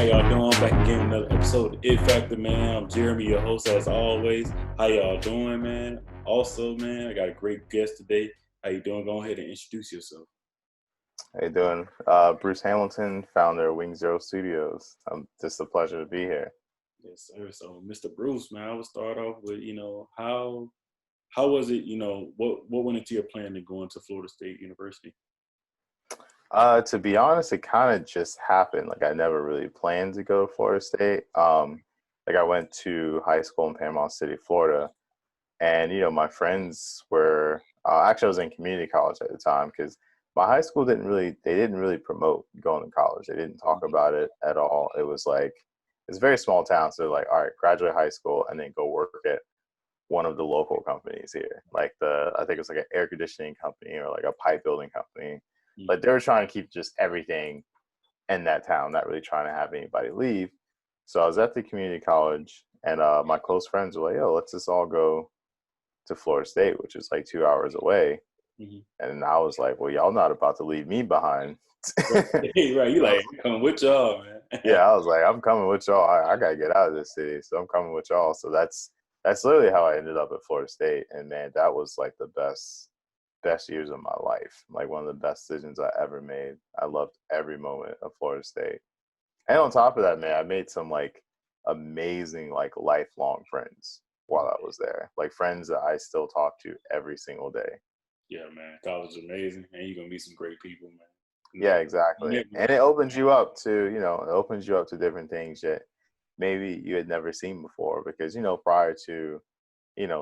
y'all doing? Back again, another episode of It Factor, man. I'm Jeremy, your host, as always. How y'all doing, man? Also, man, I got a great guest today. How you doing? Go ahead and introduce yourself. How you doing? Bruce Hamilton, founder of Wing Zero Studios. Just a pleasure to be here. Yes, sir. So, Mr. Bruce, man, I will start off with, how was it? What went into your plan to go into Florida State University? To be honest, it kind of just happened. Like I never really planned to go to Florida State. Like I went to high school in Panama City, Florida, and my friends were actually I was in community college at the time because my high school didn't really promote going to college. They didn't talk about it at all. It was like it's a very small town, so like, all right, graduate high school and then go work at one of the local companies here. Like I think it was like an air conditioning company or like a pipe building company. Like they were trying to keep just everything in that town, not really trying to have anybody leave. So I was at the community college, and my close friends were like, "Yo, let's just all go to Florida State, which is like 2 hours away." Mm-hmm. And I was like, "Well, y'all not about to leave me behind." Right, you like come with y'all, man. Yeah, I was like, "I'm coming with y'all. I gotta get out of this city, so I'm coming with y'all." So that's literally how I ended up at Florida State, and man, that was like the best years of my life. Like one of the best decisions I ever made. I loved every moment of Florida State. And on top of that, man, I made some like amazing, like lifelong friends while I was there. Like friends that I still talk to every single day. Yeah, man, college is amazing, and you're gonna meet some great people, man. Yeah, exactly. And it opens you up to, it opens you up to different things that maybe you had never seen before. Because, prior to,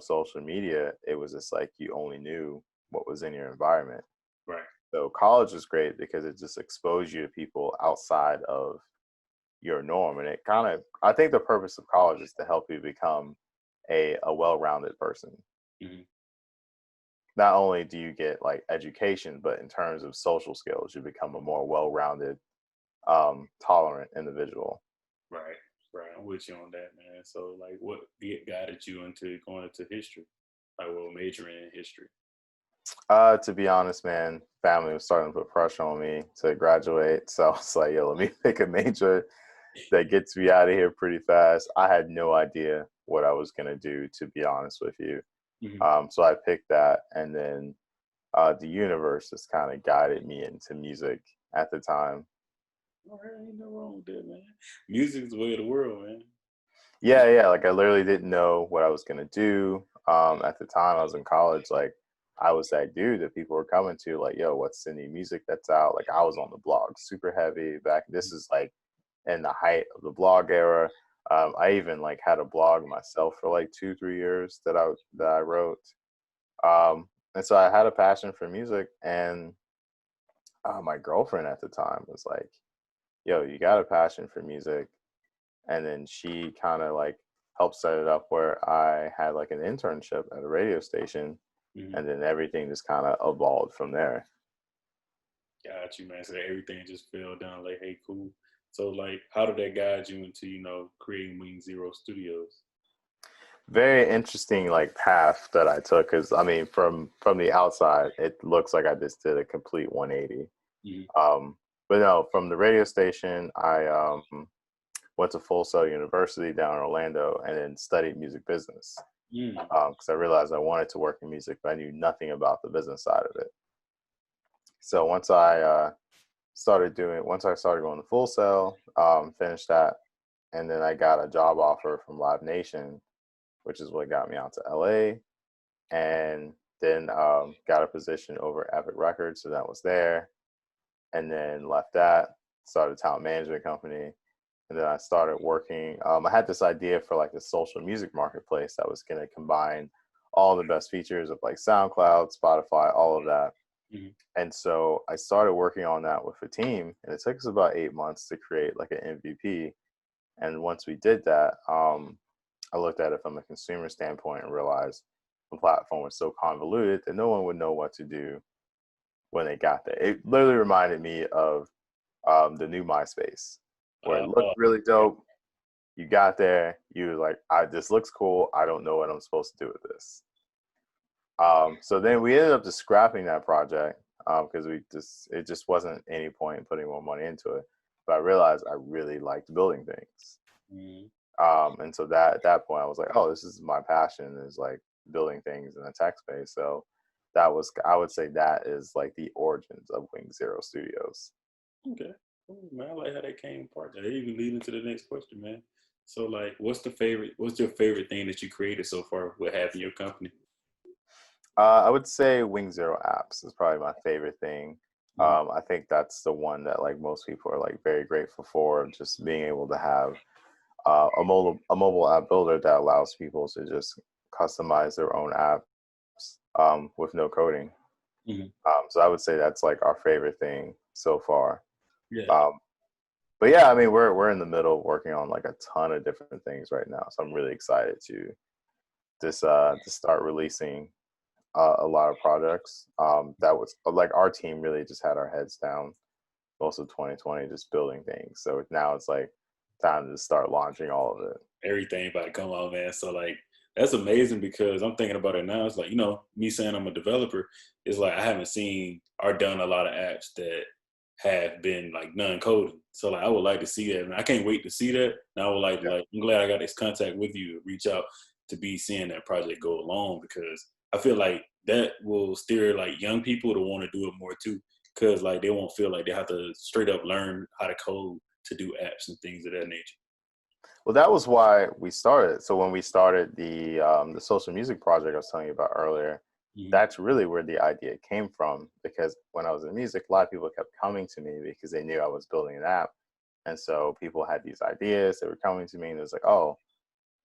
social media, it was just like you only knew what was in your environment. Right. So college was great because it just exposed you to people outside of your norm. And it kind of, I think the purpose of college is to help you become a well-rounded person. Mm-hmm. Not only do you get like education, but in terms of social skills, you become a more well-rounded, tolerant individual. Right, right. I'm with you on that, man. So, like, what guided you into going into history? Like, well, majoring in history. To be honest, man, family was starting to put pressure on me to graduate. So I was like, yo, let me pick a major that gets me out of here pretty fast. I had no idea what I was going to do, to be honest with you. Mm-hmm. So I picked that. And then the universe just kind of guided me into music at the time. All right, ain't no wrong with that, man. Music is the way of the world, man. Yeah. Like I literally didn't know what I was going to do. At the time I was in college, like I was that dude that people were coming to, like, yo, what's the new music that's out? Like I was on the blog super heavy back. This is like in the height of the blog era. I even like had a blog myself for like 2-3 years that I wrote. And so I had a passion for music, and my girlfriend at the time was like, "Yo, you got a passion for music," and then she kind of like helped set it up where I had like an internship at a radio station, Mm-hmm. and then everything just kind of evolved from there. Got you, man. So everything just fell down. Like, hey, cool. So, like, how did that guide you into, creating Wing Zero Studios? Very interesting like path that I took, because I mean from the outside it looks like I just did a complete 180. Mm-hmm. But no, from the radio station I went to Full Sail University down in Orlando and then studied music business, Mm-hmm. because I realized I wanted to work in music, but I knew nothing about the business side of it. So once I started going to Full Sail, finished that, and then I got a job offer from Live Nation, which is what got me out to LA, and then got a position over Epic Records, so that was there, and then left that, started a talent management company, and then I started working. I had this idea for like the social music marketplace that was going to combine all the best features of like SoundCloud, Spotify, all of that. Mm-hmm. And so I started working on that with a team, and it took us about 8 months to create like an MVP. And once we did that, I looked at it from a consumer standpoint and realized the platform was so convoluted that no one would know what to do when they got there. It literally reminded me of the new MySpace, where it looked really dope. You got there, you were like, this looks cool. I don't know what I'm supposed to do with this. So then we ended up just scrapping that project because it just wasn't any point in putting more money into it. but I realized I really liked building things. Mhm. And so that at that point I was like, oh, this is my passion, is like building things in the tech space. So that was, I would say that is like the origins of Wing Zero Studios. Okay. Cool, man. I like how that came apart. That even lead into the next question, man. So, like, what's your favorite thing that you created so far with having your company? I would say Wing Zero Apps is probably my favorite thing. Mhm. I think that's the one that like most people are like very grateful for, just being able to have a mobile app builder that allows people to just customize their own apps with no coding. Mhm. So I would say that's like our favorite thing so far. Yeah. Um, but yeah, I mean, we're in the middle of working on like a ton of different things right now, so I'm really excited to start releasing a lot of projects. That was like our team really just had our heads down most of 2020, just building things. So now it's like time to start launching all of it. Everything about to come out, man. So like that's amazing because I'm thinking about it now. It's like, me saying I'm a developer, it's like I haven't seen or done a lot of apps that have been like non-coding. So like I would like to see that. And I can't wait to see that. And I would Yeah. like I'm glad I got this contact with you to reach out to be seeing that project go along because I feel like that will steer like young people to want to do it more too. Cause like they won't feel like they have to straight up learn how to code to do apps and things of that nature. Well, that was why we started. So when we started the social music project I was telling you about earlier, Mhm. that's really where the idea came from. Because when I was in music, a lot of people kept coming to me because they knew I was building an app, and so people had these ideas. They were coming to me, and it was like, oh,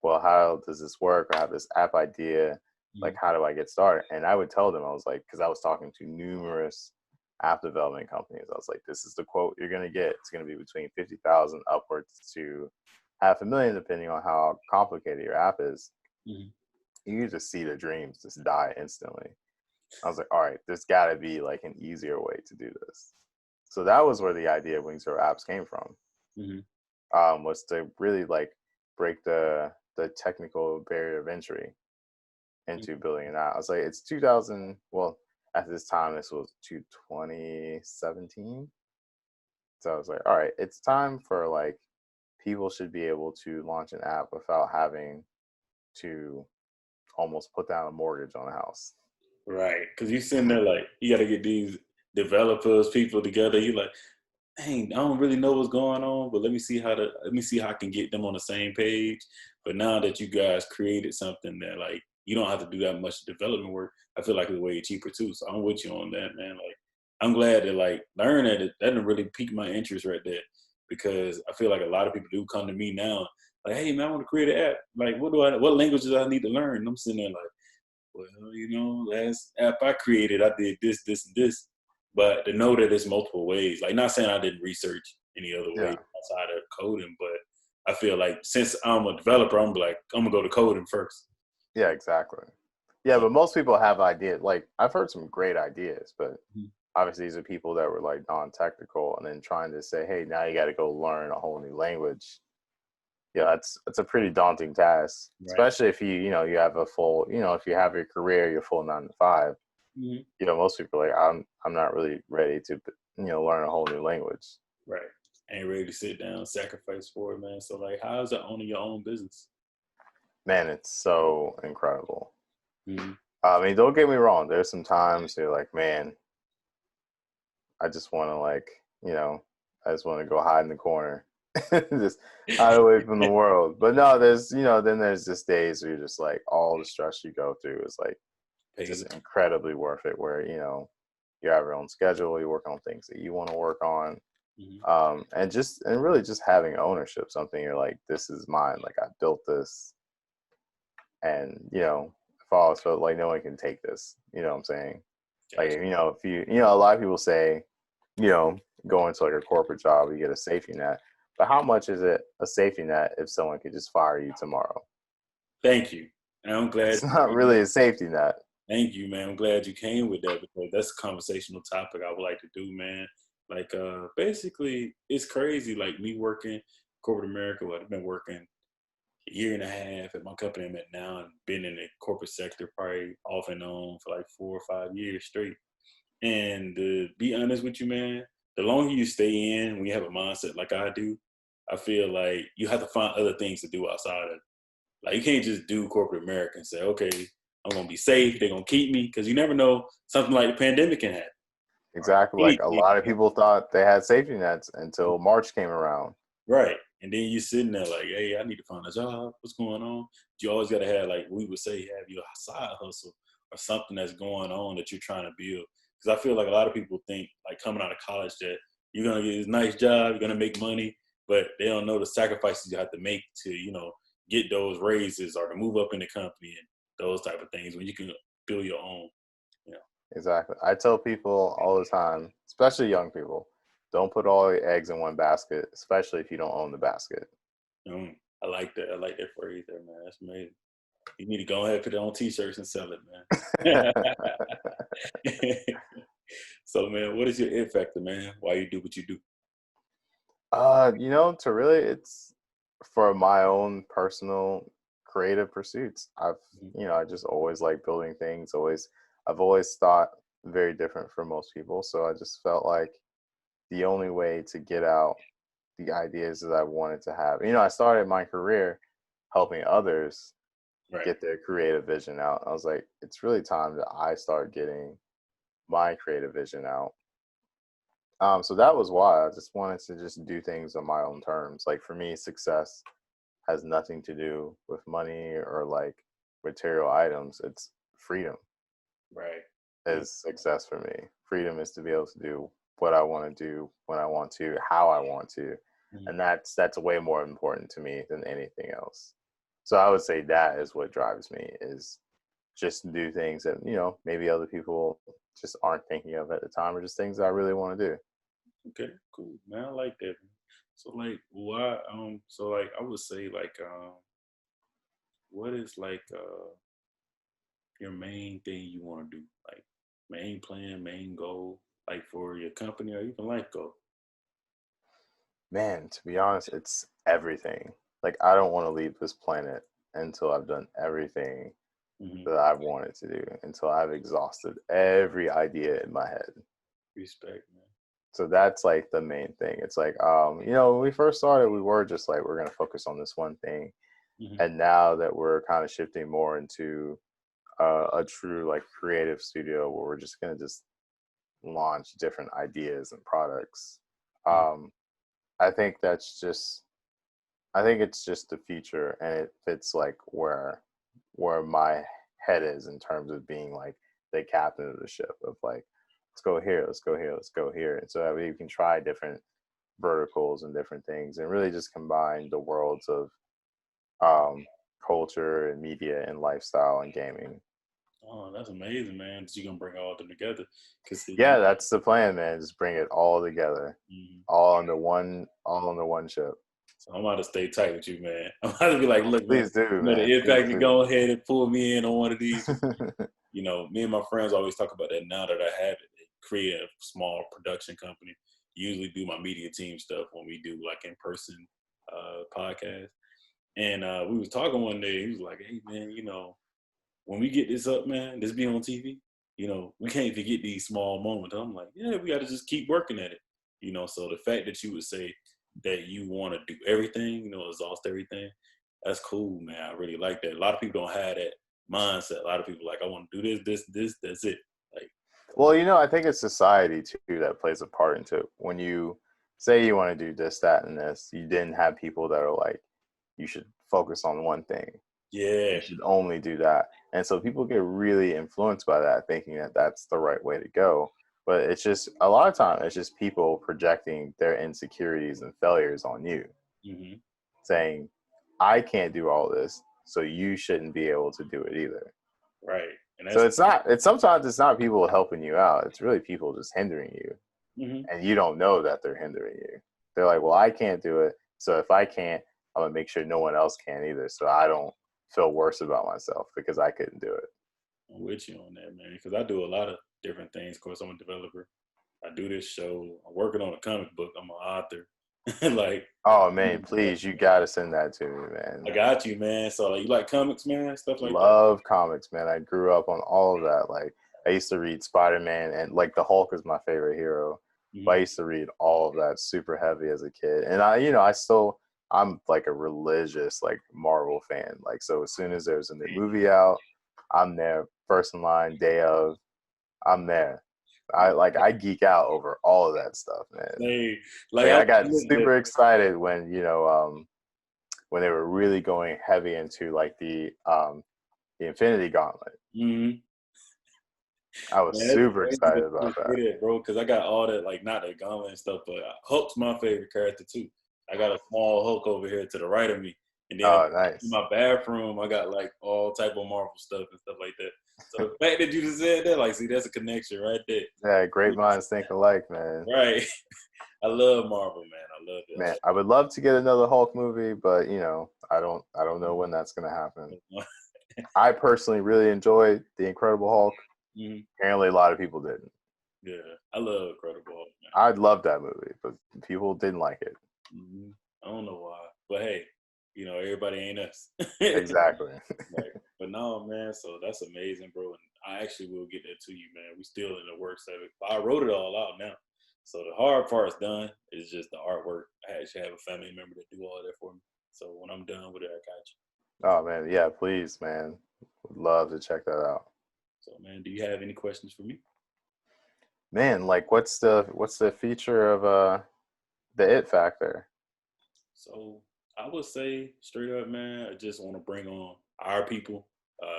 well, how does this work? I have this app idea. Like, Mhm. how do I get started? And I would tell them, I was like, because I was talking to numerous app development companies. I was like, this is the quote you're going to get. It's going to be between 50,000 upwards to 500,000, depending on how complicated your app is. Mhm. You just see the dreams just die instantly. I was like, all right, there's got to be like an easier way to do this. So that was where the idea of Wings or Apps came from, Mhm. was to really like break the technical barrier of entry into building it out. I was like, it's 2000. Well, at this time, this was 2017. So I was like, all right, it's time for like people should be able to launch an app without having to almost put down a mortgage on a house. Right, because you sitting there like you got to get these developers, people together. You like, dang, I don't really know what's going on, but let me see how I can get them on the same page. But now that you guys created something that like you don't have to do that much development work, I feel like it's way cheaper too. So I'm with you on that, man. Like I'm glad to like learn that that didn't really pique my interest right there because I feel like a lot of people do come to me now like, hey man, I want to create an app. Like, what languages do I need to learn? And I'm sitting there like, well, last app I created, I did this, this, and this. But to know that there's multiple ways, like not saying I didn't research any other way Yeah, outside of coding, but I feel like since I'm a developer, I'm like, I'm gonna go to coding first. yeah, exactly. Yeah, but most people have ideas. Like I've heard some great ideas, but Mhm. obviously these are people that were like non-technical, and then trying to say, hey, now you got to go learn a whole new language. Yeah, it's a pretty daunting task, Right. especially if you have a full, if you have your career, your full 9 to 5. Mhm. Most people are like, I'm not really ready to learn a whole new language. Right. Ain't ready to sit down, sacrifice for it, man. So like, how is it owning your own business? Man, it's so incredible. Mhm. I mean, don't get me wrong. There's some times you're like, man, I just want to I just want to go hide in the corner, just hide away from the world. But no, then there's just days where you're just like, all the stress you go through is like Pays just it. incredibly worth it. Where you have your own schedule, you work on things that you want to work on, Mhm. and really just having ownership, something you're like, this is mine. Like I built this, and I've always felt like no one can take this. You know what I'm saying? Like Gotcha. if a lot of people say, you know, go into like a corporate job, you get a safety net. But how much is it a safety net if someone could just fire you tomorrow? Thank you. And I'm glad It's you not came. really a safety net. Thank you, man. I'm glad you came with that because that's a conversational topic I would like to do, man. Like, basically, it's crazy. Like me working corporate America. I've been working a year and a half at my company I'm at now, and been in the corporate sector probably off and on for like 4 or 5 years straight. And to be honest with you, man, the longer you stay in, when you have a mindset like I do, I feel like you have to find other things to do outside of. Like you can't just do corporate America and say, okay, I'm gonna be safe. They're gonna keep me because you never know something like the pandemic can happen. Exactly. Like a lot of people thought they had safety nets until March came around. Right. And then you're sitting there like, hey, I need to find a job. What's going on? You always got to have, like we would say, have your side hustle or something that's going on that you're trying to build. Because I feel like a lot of people think, like coming out of college, that you're going to get this nice job, you're going to make money, but they don't know the sacrifices you have to make to, get those raises or to move up in the company and those type of things when you can build your own. Exactly. I tell people all the time, especially young people, don't put all your eggs in one basket, especially if you don't own the basket. I like that. I like that phrase there, man. That's amazing. You need to go ahead and put it on t-shirts and sell it, man. So, man, what is your it factor, man? Why you do what you do? To really, it's for my own personal creative pursuits. I just always like building things. I've always thought very different from most people. So I just felt like the only way to get out the ideas that I wanted to have. I started my career helping others Right. get their creative vision out. I was like, it's really time that I start getting my creative vision out. So that was why I just wanted to just do things on my own terms. Like for me, success has nothing to do with money or like material items. It's freedom Right. is success for me. Freedom is to be able to do what I want to do when I want to, how I want to. Mm-hmm. And that's way more important to me than anything else. So I would say that is what drives me, is just do things that, maybe other people just aren't thinking of at the time, or just things that I really want to do. Okay, cool, man. I like that. So like why so like I would say like what is like your main thing you want to do? Like main plan, main goal, like for your company or even life goal? Man, to be honest, it's everything. Like I don't want to leave this planet until I've done everything Mm-hmm. that I've wanted to do, until I've exhausted every idea in my head. Respect, man. So that's like the main thing. It's like, when we first started, we were just like, we're going to focus on this one thing. Mm-hmm. And now that we're kind of shifting more into a true like creative studio where we're just going to just launch different ideas and products. I think it's just the future, and it fits like where my head is in terms of being like the captain of the ship of like, let's go here, let's go here, let's go here. And so that way you can try different verticals and different things and really just combine the worlds of culture and media and lifestyle and gaming. Oh, that's amazing, man. That you're gonna bring all of them together. Yeah, that's the plan, man. Just bring it all together, Mm-hmm. all under one ship. So I'm about to stay tight with you, man. I'm about to be like, look, man, Please do, the man. impact Please to do. go ahead and pull me in on one of these. Me and my friends always talk about that now that I have it. Create a small production company. Usually do my media team stuff when we do like in-person podcast. And we was talking one day. He was like, hey, man, when we get this up, man, this be on TV, we can't forget these small moments. I'm like, yeah, we got to just keep working at it. So the fact that you would say that you want to do everything, exhaust everything, that's cool, man. I really like that. A lot of people don't have that mindset. A lot of people like, I want to do this, that's it. Like, well, I think it's society too that plays a part into it. When you say you want to do this, that, and this, you didn't have people that are like, you should focus on one thing. yeah, You should only do that. And so people get really influenced by that, thinking that that's the right way to go. But it's just, a lot of time, it's just people projecting their insecurities and failures on you, mm-hmm. saying, I can't do all this, so you shouldn't be able to do it either. Right. And So sometimes it's not people helping you out. It's really people just hindering you. mm-hmm. And you don't know that they're hindering you. They're like, well, I can't do it. So if I can't, I'm going to make sure no one else can either. So I don't feel worse about myself because I couldn't do it. I'm with you on that, man, because I do a lot of different things. Of course, I'm a developer. I do this show. I'm working on a comic book. I'm an author. Like, oh man, please, you gotta send that to me, man. I got you, man. So like, you like comics, man, stuff like Love comics, man. I grew up on all of that. Like, I used to read Spider-Man, and like the Hulk is my favorite hero. But I used to read all of that super heavy as a kid, and I'm like a religious like Marvel fan. Like, so as soon as there's a new movie out, I'm there first in line, day of, I'm there. I geek out over all of that stuff, man. Like Like I I got looked at, super excited when they were really going heavy into like the Infinity Gauntlet. mhm. I was Man, it's super crazy excited that you about that. say that, bro. Because I got all that, like not the gauntlet and stuff, but Hulk's my favorite character too. I got a small Hulk over here to the right of me, and then Oh, in nice. my bathroom, I got like all type of Marvel stuff and stuff like that. So the fact that you just said that, like, see, that's a connection right there. Yeah, great minds think alike, man. Right. I love Marvel, man. I love Man, I would love to get another Hulk movie, but I don't know when that's gonna happen. it. I personally really enjoyed The Incredible Hulk. Mhm. Apparently, a lot of people didn't. Yeah, I love Incredible Hulk, man. I loved that movie, but people didn't like it. I don't know why, but hey, everybody ain't us. Exactly. Right. But no, man. So that's amazing, bro. And I actually will get that to you, man. We still in the works of it. But I wrote it all out now. So the hard part's done. It's just the artwork. I actually have a family member that do all that for me. So when I'm done with it, I got you. Oh man, yeah, please, man. Would love to check that out. So man, do you have any questions for me? Man, like what's the feature of the it factor? So I would say straight up, man, I just want to bring on our people,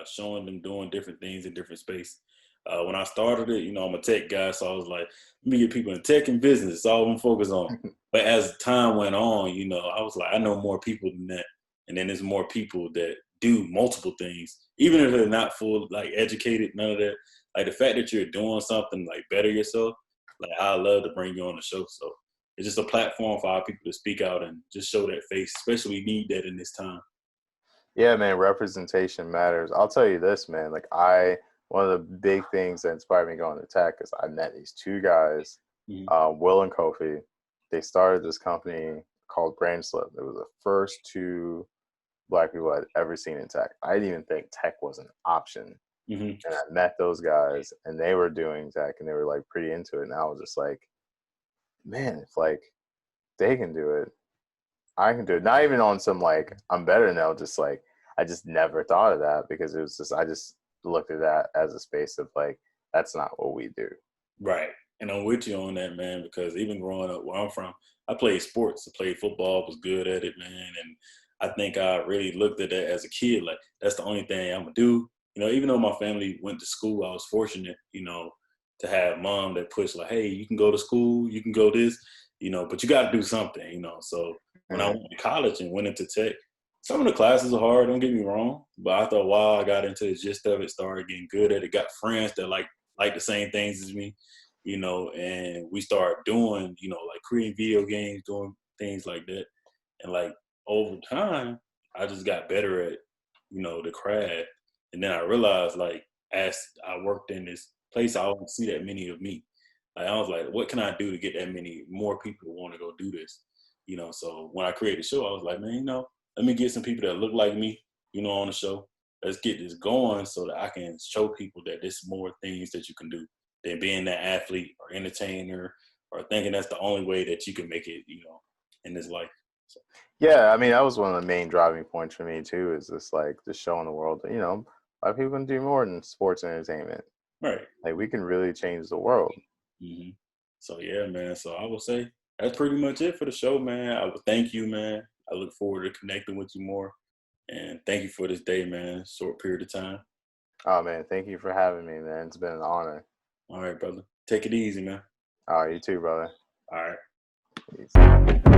showing them doing different things in different space. When I started it, I'm a tech guy, so I was like, let me get people in tech and business. That's all I'm focused on. But as time went on, I was like, I know more people than that. And then there's more people that do multiple things, even if they're not full, like educated, none of that. Like the fact that you're doing something like better yourself, like I love to bring you on the show. So it's just a platform for our people to speak out and just show that face, especially we need that in this time. Yeah, man, representation matters. I'll tell you this, man. One of the big things that inspired me going to tech is I met these two guys, Mhm. Will and Kofi. They started this company called Brainslip. It was the first two black people I'd ever seen in tech. I didn't even think tech was an option. Mm-hmm. And I met those guys and they were doing tech and they were like pretty into it. And I was just like, man, if like they can do it, I can do it. Not even on some like I'm better now, just like I just never thought of that because it was just I just looked at that as a space of like that's not what we do. Right. And I'm with you on that, man, because even growing up where I'm from, I played sports. I played football, was good at it, man. And I think I really looked at that as a kid, like that's the only thing I'm gonna do. Even though my family went to school, I was fortunate, to have mom that pushed like, hey, you can go to school, you can go this, but you gotta do something. So when I Mm. went to college and went into tech, some of the classes are hard, don't get me wrong. But after a while I got into the gist of it, started getting good at it, got friends that like the same things as me, and we started doing, like creating video games, doing things like that. And like over time, I just got better at, the craft. And then I realized like as I worked in this place, I don't see that many of me. Like, I was like, what can I do to get that many more people to want to go do this? So when I created the show, I was like, man, let me get some people that look like me, on the show. Let's get this going so that I can show people that there's more things that you can do than being that athlete or entertainer or thinking that's the only way that you can make it, in this life. So, Yeah, I mean that was one of the main driving points for me too. Is just like just showing the world that a lot of people can do more than sports and entertainment. right. Like we can really change the world. hmm So yeah, man. So I would say that's pretty much it for the show, man. I would thank you, man. I look forward to connecting with you more. And thank you for this day, man. Short period of time. Oh man, thank you for having me, man. It's been an honor. All right, brother. Take it easy, man. Oh, you too, brother. All right. Peace.